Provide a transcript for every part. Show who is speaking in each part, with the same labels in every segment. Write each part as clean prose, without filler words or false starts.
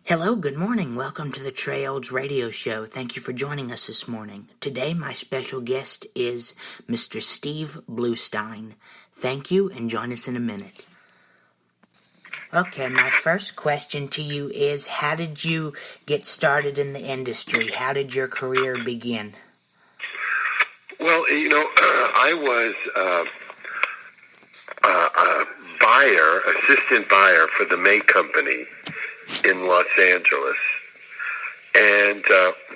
Speaker 1: Hello, good morning. Welcome to the Trey Olds Radio Show. Thank you for joining us this morning. Today, my special guest is Mr. Steve Bluestein. Thank you, and join us in a minute. Okay, my first question to you is, how did you get started in the industry? How did your career begin?
Speaker 2: Well, I was a buyer, assistant buyer for the May Company in Los Angeles. And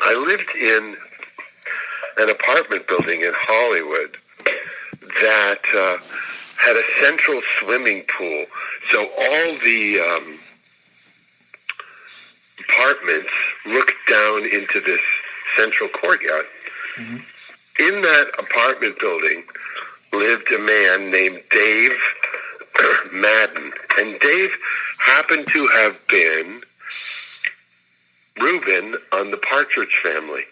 Speaker 2: I lived in an apartment building in Hollywood that had a central swimming pool. So all the apartments looked down into this central courtyard. Mm-hmm. In that apartment building lived a man named Dave Madden. And Dave happened to have been Reuben on the Partridge Family,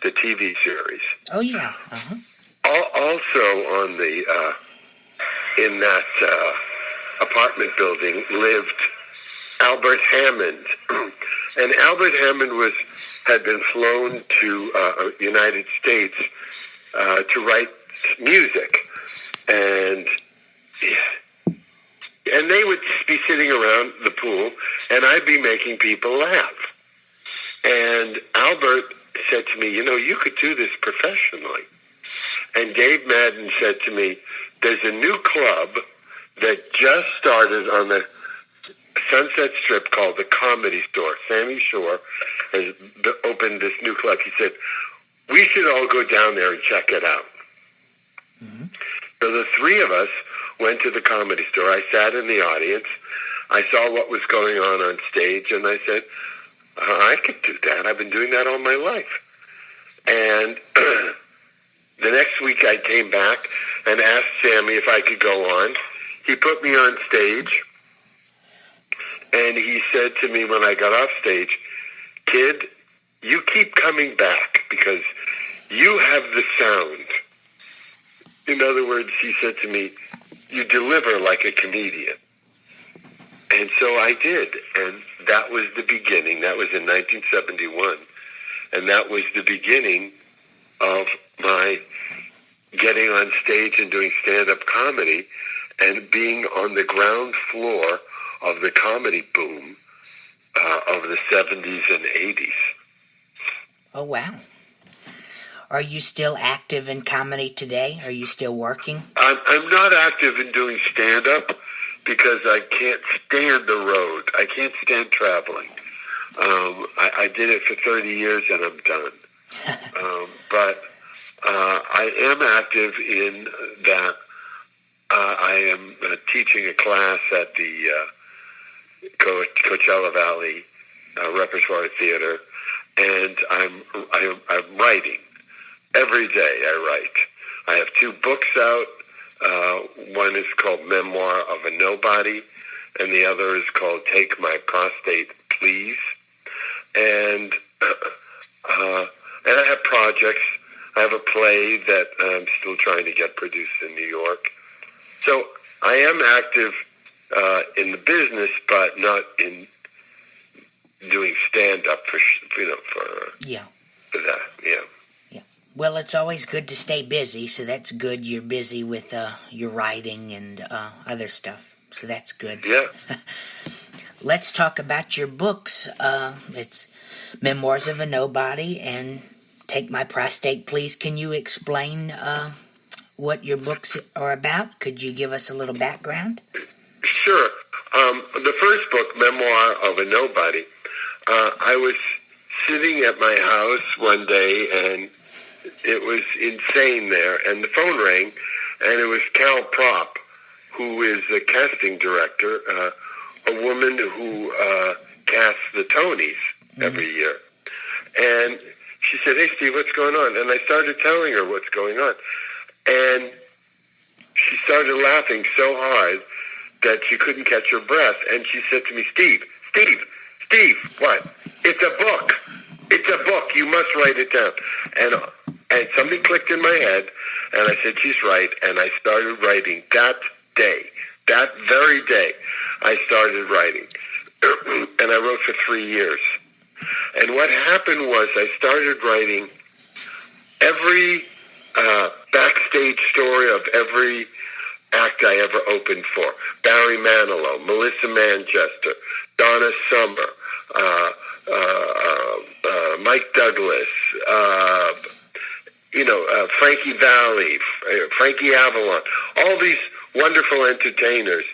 Speaker 2: the TV series.
Speaker 1: Oh, yeah. Uh-huh.
Speaker 2: Also on the in that apartment building lived Albert Hammond. And Albert Hammond had been flown to United States to write music. And they would be sitting around the pool, and I'd be making people laugh. And Albert said to me, you could do this professionally. And Dave Madden said to me, there's a new club that just started on the Sunset Strip called the Comedy Store. Sammy Shore has opened this new club. He said, we should all go down there and check it out. Mm-hmm. So the three of us went to the Comedy Store. I sat in the audience. I saw what was going on stage, and I said, I could do that. I've been doing that all my life. And the next week I came back and asked Sammy if I could go on. He put me on stage, and he said to me when I got off stage, kid, you keep coming back because you have the sound. In other words, he said to me, you deliver like a comedian. And so I did, and that was the beginning. That was in 1971, and that was the beginning of my getting on stage and doing stand-up comedy and being on the ground floor of the comedy boom of the 70s and 80s.
Speaker 1: Oh, wow. Are you still active in comedy today? Are you still working?
Speaker 2: I'm not active in doing stand-up because I can't stand the road. I can't stand traveling. I did it for 30 years and I'm done. But I am active in that I am teaching a class at the Coachella Valley Repertoire Theater, and I'm writing. Every day I write. I have 2 books out. One is called Memoir of a Nobody, and the other is called Take My Prostate, Please. And I have projects. I have a play that I'm still trying to get produced in New York. So I am active in the business, but not in doing stand-up for that. Yeah.
Speaker 1: Well, it's always good to stay busy, so that's good. You're busy with your writing and other stuff, so that's good.
Speaker 2: Yeah.
Speaker 1: Let's talk about your books. It's Memoirs of a Nobody and Take My Prostate, Please. Can you explain what your books are about? Could you give us a little background?
Speaker 2: Sure. The first book, Memoir of a Nobody, I was sitting at my house one day, and it was insane there, and the phone rang, and it was Cal Prop, who is the casting director, a woman who casts the Tonys every year. And she said, hey, Steve, what's going on? And I started telling her what's going on. And she started laughing so hard that she couldn't catch her breath. And she said to me, Steve, what? It's a book. It's a book. You must write it down. And something clicked in my head, and I said, she's right. And I started writing that day. That very day, I started writing. and I wrote for 3 years. And what happened was I started writing every backstage story of every act I ever opened for. Barry Manilow, Melissa Manchester, Donna Summer, Mike Douglas, Frankie Valli, Frankie Avalon, all these wonderful entertainers.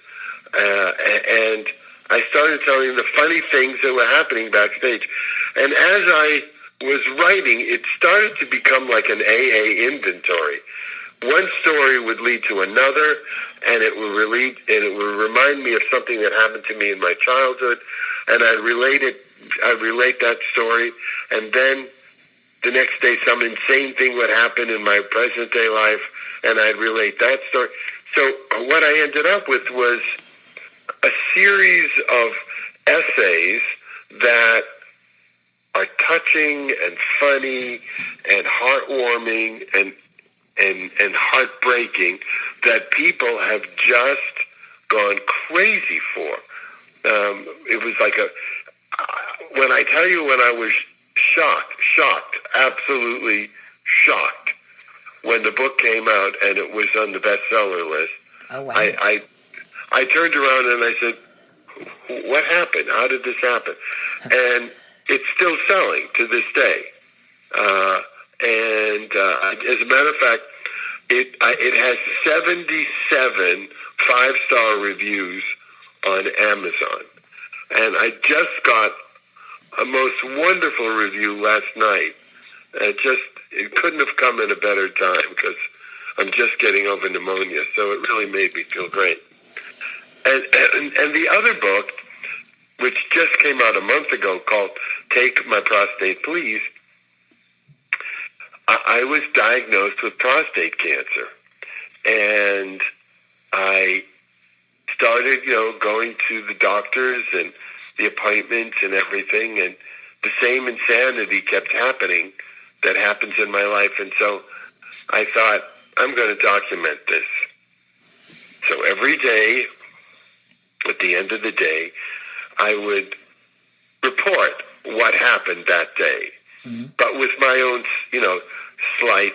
Speaker 2: And I started telling the funny things that were happening backstage. And as I was writing, it started to become like an AA inventory. One story would lead to another, and it would remind me of something that happened to me in my childhood, and I'd relate that story, and then the next day some insane thing would happen in my present day life, and I'd relate that story. So what I ended up with was a series of essays that are touching and funny and heartwarming and heartbreaking that people have just gone crazy for. It was like when I tell you when I was shocked, absolutely shocked when the book came out and it was on the bestseller list.
Speaker 1: Oh, wow.
Speaker 2: I turned around and I said, what happened? How did this happen? And it's still selling to this day. As a matter of fact, it has 77 5-star reviews on Amazon. And I just got a most wonderful review last night. It couldn't have come at a better time because I'm just getting over pneumonia, so it really made me feel great. And the other book, which just came out a month ago, called Take My Prostate Please, I was diagnosed with prostate cancer. And I started, going to the doctors and the appointments and everything, and the same insanity kept happening that happens in my life. And so I thought, I'm going to document this. So every day, at the end of the day, I would report what happened that day, but with my own, slight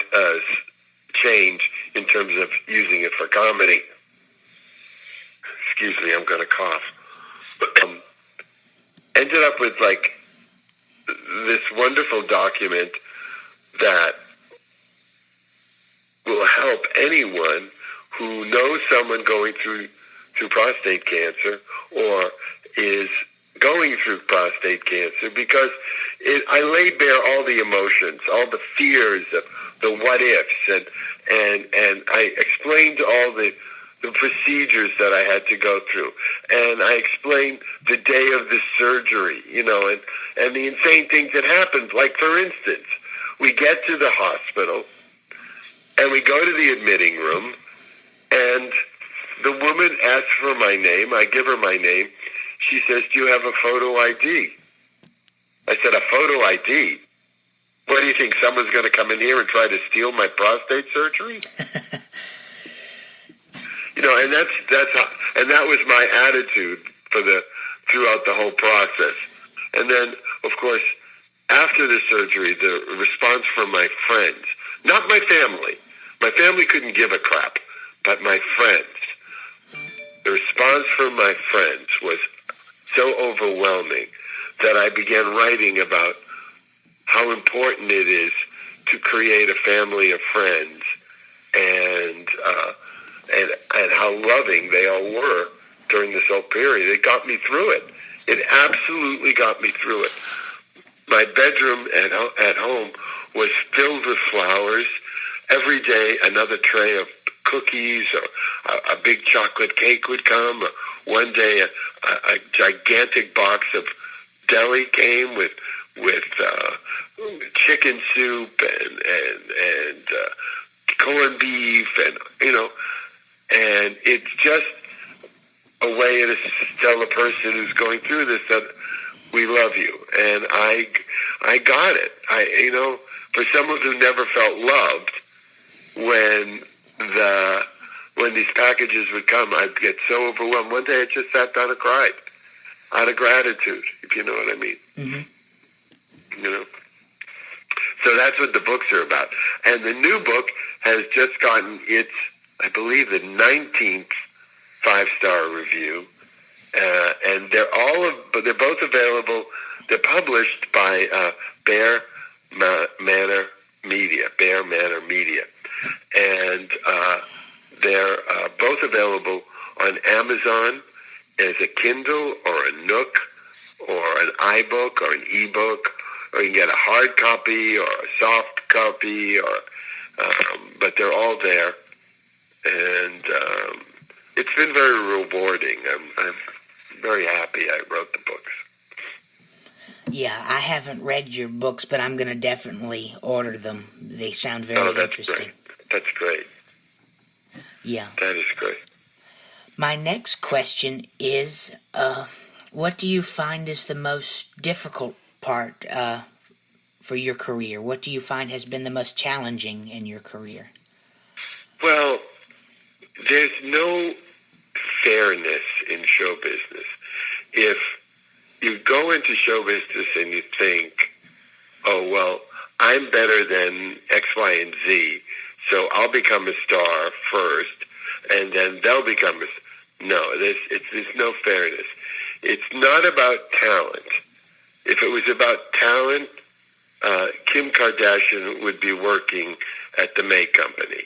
Speaker 2: change in terms of using it for comedy. Excuse me, I'm going to cough. Ended up with this wonderful document that will help anyone who knows someone going through prostate cancer or is going through prostate cancer, because I laid bare all the emotions, all the fears of the what ifs, and I explained all the procedures that I had to go through, and I explained the day of the surgery, and the insane things that happened. Like, for instance, we get to the hospital and we go to the admitting room, and the woman asks for my name. I give her my name. She says, "Do you have a photo ID?" I said, "A photo ID? What do you think? Someone's going to come in here and try to steal my prostate surgery?" And that was my attitude throughout the whole process. And then, of course, after the surgery, the response from my friends, not my family. My family couldn't give a crap, but my friends. The response from my friends was so overwhelming that I began writing about how important it is to create a family of friends, and how loving they all were during this whole period. It got me through it. It absolutely got me through it. My bedroom at home was filled with flowers. Every day, another tray of cookies or a big chocolate cake would come. One day, a gigantic box of deli came with chicken soup and corned beef, and and it's just a way to tell a person who's going through this that we love you. And I got it. For someone who never felt loved, when these packages would come, I'd get so overwhelmed. One day I just sat down and cried. out of gratitude, if you know what I mean.
Speaker 1: Mm-hmm.
Speaker 2: You know? So that's what the books are about. And the new book has just gotten its, I believe, the 19th 5-star review. And they're both available. They're published by Bear Manor Media, and they're both available on Amazon as a Kindle or a Nook or an iBook or an ebook, or you can get a hard copy or a soft copy, but they're all there, and it's been very rewarding. I'm very happy I wrote the books.
Speaker 1: Yeah, I haven't read your books, but I'm going to definitely order them. They sound very interesting.
Speaker 2: Great. That's great.
Speaker 1: Yeah.
Speaker 2: That is great.
Speaker 1: My next question is, what do you find is the most difficult part for your career? What do you find has been the most challenging in your career?
Speaker 2: Well, there's no fairness in show business. If you go into show business and you think, oh, well, I'm better than X, Y, and Z, so I'll become a star first, and then they'll become a star. No, there's no fairness. It's not about talent. If it was about talent, Kim Kardashian would be working at the May Company.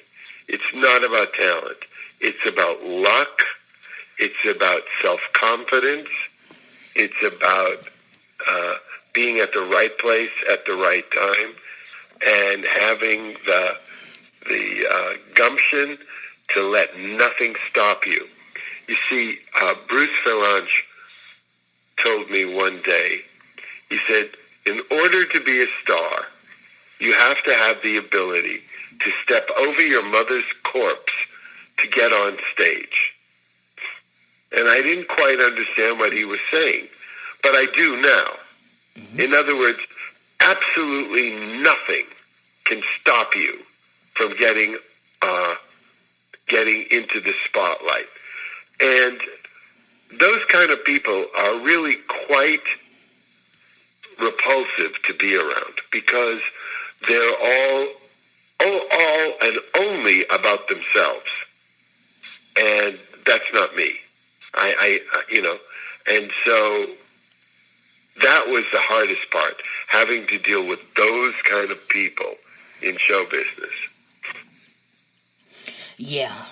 Speaker 2: It's not about talent. It's about luck. It's about self-confidence. It's about being at the right place at the right time and having the gumption to let nothing stop you. You see, Bruce Vilanch told me one day, he said, in order to be a star, you have to have the ability to step over your mother's corpse to get on stage. And I didn't quite understand what he was saying, but I do now. Mm-hmm. In other words, absolutely nothing can stop you from getting into the spotlight. And those kind of people are really quite repulsive to be around because they're all and only about themselves. And that's not me. And so that was the hardest part, having to deal with those kind of people in show business.
Speaker 1: Yeah,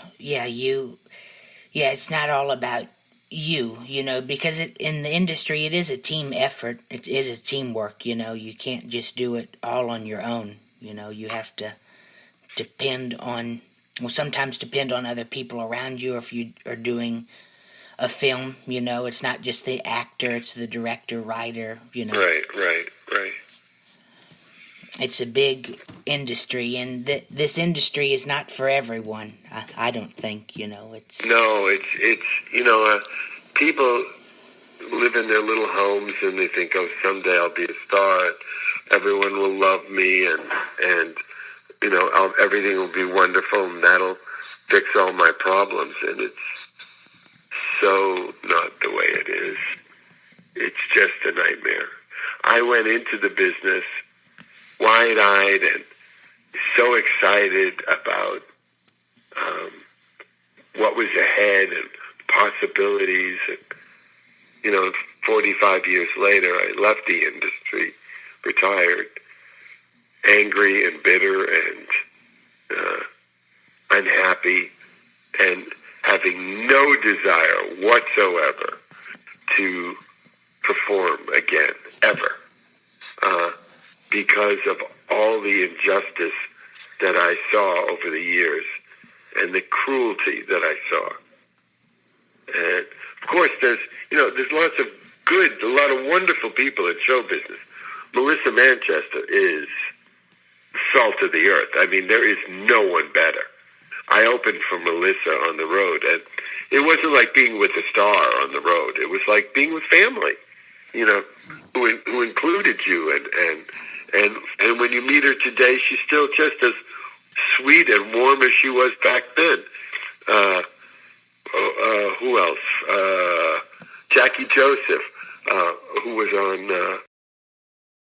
Speaker 1: it's not all about you, because in the industry, it is a team effort. It is a teamwork, you can't just do it all on your own. You have to sometimes depend on other people around you. If you are doing a film, it's not just the actor, it's the director, writer,
Speaker 2: Right.
Speaker 1: It's a big industry, and this industry is not for everyone. I don't think, it's...
Speaker 2: No, it's people live in their little homes and they think, oh, someday I'll be a star, and everyone will love me, and everything will be wonderful, and that'll fix all my problems, and it's so not the way it is. It's just a nightmare. I went into the business wide-eyed and so excited about what was ahead and possibilities. And, 45 years later, I left the industry, retired, angry and bitter and unhappy, and having no desire whatsoever to perform again, ever, because of all the injustice that I saw over the years and the cruelty that I saw. And of course, there's lots of a lot of wonderful people in show business. Melissa Manchester is salt of the earth. I mean, there is no one better. I opened for Melissa on the road, and it wasn't like being with a star on the road. It was like being with family, who included you. And when you meet her today, she's still just as sweet and warm as she was back then. Who else? Jackie Joseph. who was on